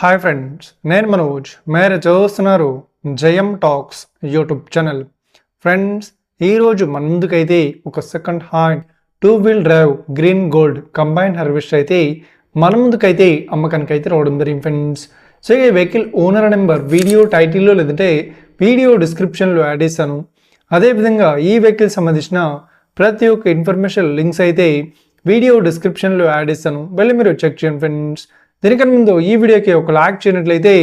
Hi friends, నేను మనోజ్. మీరు చూస్తున్నారు జయం టాక్స్ యూట్యూబ్ ఛానల్. ఫ్రెండ్స్, ఈరోజు మన ముందుకైతే ఒక second hand 2-wheel drive green gold combine harvester అయితే మన ముందుకైతే అమ్మకానికి అయితే రావడం జరిగింది ఫ్రెండ్స్. సో ఈ వెహికల్ ఓనర్ నెంబర్ వీడియో టైటిల్లో లేదంటే వీడియో డిస్క్రిప్షన్లో యాడ్ చేస్తాను. అదేవిధంగా ఈ వెహికల్ సంబంధించిన ప్రతి ఒక్క ఇన్ఫర్మేషన్ లింక్స్ అయితే వీడియో డిస్క్రిప్షన్లో యాడ్ చేస్తాను, వెళ్ళి మీరు చెక్ చేయండి ఫ్రెండ్స్. దీనికన్నా ముందు ఈ వీడియోకి ఒక లైక్ చేయనట్లయితే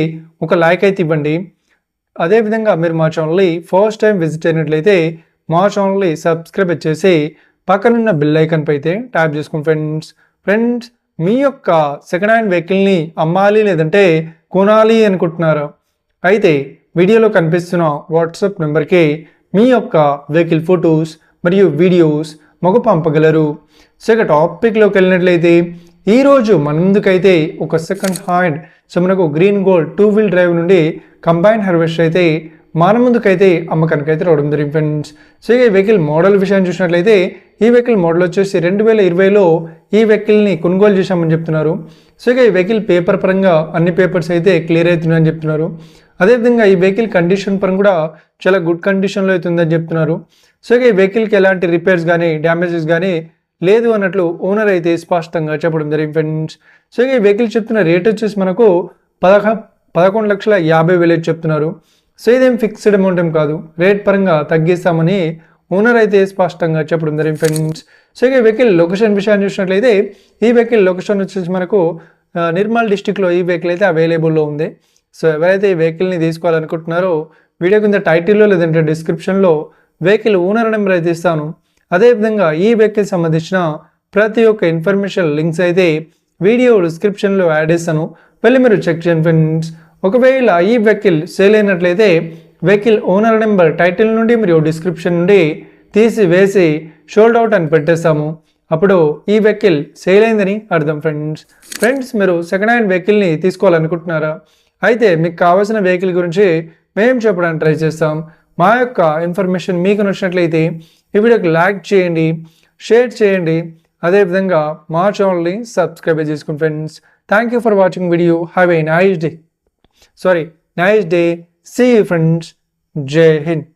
ఒక లైక్ అయితే ఇవ్వండి. అదేవిధంగా మీరు మా ఛానల్ని ఫస్ట్ టైం విజిట్ అయినట్లయితే మా ఛానల్ని సబ్స్క్రైబ్ చేసి పక్కనున్న బెల్ ఐకాన్పై అయితే ట్యాప్ చేసుకోండి ఫ్రెండ్స్. మీ యొక్క సెకండ్ హ్యాండ్ వెహికల్ని అమ్మాలి లేదంటే కొనాలి అనుకుంటున్నారా? అయితే వీడియోలో కనిపిస్తున్న వాట్సాప్ నెంబర్కి మీ యొక్క వెహికల్ ఫొటోస్ మరియు వీడియోస్ మాకు పంపగలరు. సో ఇక టాపిక్లోకి వెళ్ళినట్లయితే ఈరోజు మన ముందుకైతే ఒక సెకండ్ హ్యాండ్ మనకు గ్రీన్ గోల్డ్ 2-wheel డ్రైవ్ నుండి కంబైన్ హార్వెస్టర్ అయితే మన ముందుకైతే అమ్మకానికి అయితే రావడం జరిగింది ఫ్రెండ్స్. సో ఈ వెహికల్ మోడల్ విషయాన్ని చూసినట్లయితే ఈ వెహికల్ మోడల్ వచ్చేసి 2020లో ఈ వెహికల్ని కొనుగోలు చేశామని చెప్తున్నారు. సో ఇక ఈ వెహికల్ పేపర్ పరంగా అన్ని పేపర్స్ అయితే క్లియర్ అవుతున్నాయని చెప్తున్నారు. అదేవిధంగా ఈ వెహికల్ కండిషన్ పరంగా కూడా చాలా గుడ్ కండిషన్లో అవుతుందని చెప్తున్నారు. సో ఇక ఈ వెహికల్కి ఎలాంటి రిపేర్స్ కానీ డ్యామేజెస్ కానీ లేదు అన్నట్లు ఓనర్ అయితే స్పష్టంగా చెప్పడం జరిగింది ఫ్రెండ్స్. సో ఈ వెహికల్ చెప్తున్న రేట్ వచ్చేసి మనకు 11,50,000 చెప్తున్నారు. సో ఇదేం ఫిక్స్డ్ అమౌంట్ ఏం కాదు, రేట్ పరంగా తగ్గిస్తామని ఓనర్ అయితే స్పష్టంగా చెప్పడం జరిగింది ఫ్రెండ్స్. సో ఈ వెహికల్ లొకేషన్ విషయాన్ని చూసినట్లయితే ఈ వెహికల్ లొకేషన్ వచ్చేసి మనకు నిర్మల్ డిస్టిక్లో ఈ వెహికల్ అయితే అవైలబుల్లో ఉంది. సో ఎవరైతే ఈ వెహికల్ని తీసుకోవాలనుకుంటున్నారో వీడియో కింద టైటిల్లో లేదంటే డిస్క్రిప్షన్లో వెహికల్ ఓనర్ నెంబర్ అయితే ఇస్తాను. అదేవిధంగా ఈ వెహికల్ సంబంధించిన ప్రతి ఒక్క ఇన్ఫర్మేషన్ లింక్స్ అయితే వీడియో డిస్క్రిప్షన్లో యాడ్ చేస్తాను, వెళ్ళి మీరు చెక్ చేయండి ఫ్రెండ్స్. ఒకవేళ ఈ వెహికల్ సేల్ అయినట్లయితే వెహికల్ ఓనర్ నెంబర్ టైటిల్ నుండి మరియు డిస్క్రిప్షన్ నుండి తీసి వేసి షోల్డ్ అవుట్ అని పెట్టేస్తాము. అప్పుడు ఈ వెహికల్ సేల్ అయిందని అర్థం ఫ్రెండ్స్. మీరు సెకండ్ హ్యాండ్ వెహికల్ని తీసుకోవాలనుకుంటున్నారా? అయితే మీకు కావాల్సిన వెహికల్ గురించి మేము చెప్పడానికి ట్రై చేస్తాం. మా యొక్క ఇన్ఫర్మేషన్ మీకు నచ్చినట్లయితే ఈ వీడియోకి లైక్ చేయండి, షేర్ చేయండి, అదేవిధంగా మా ఛానల్ని సబ్స్క్రైబ్ చేసుకోండి friends. Thank you for watching video. Have a nice day. See you friends. జై హింద్.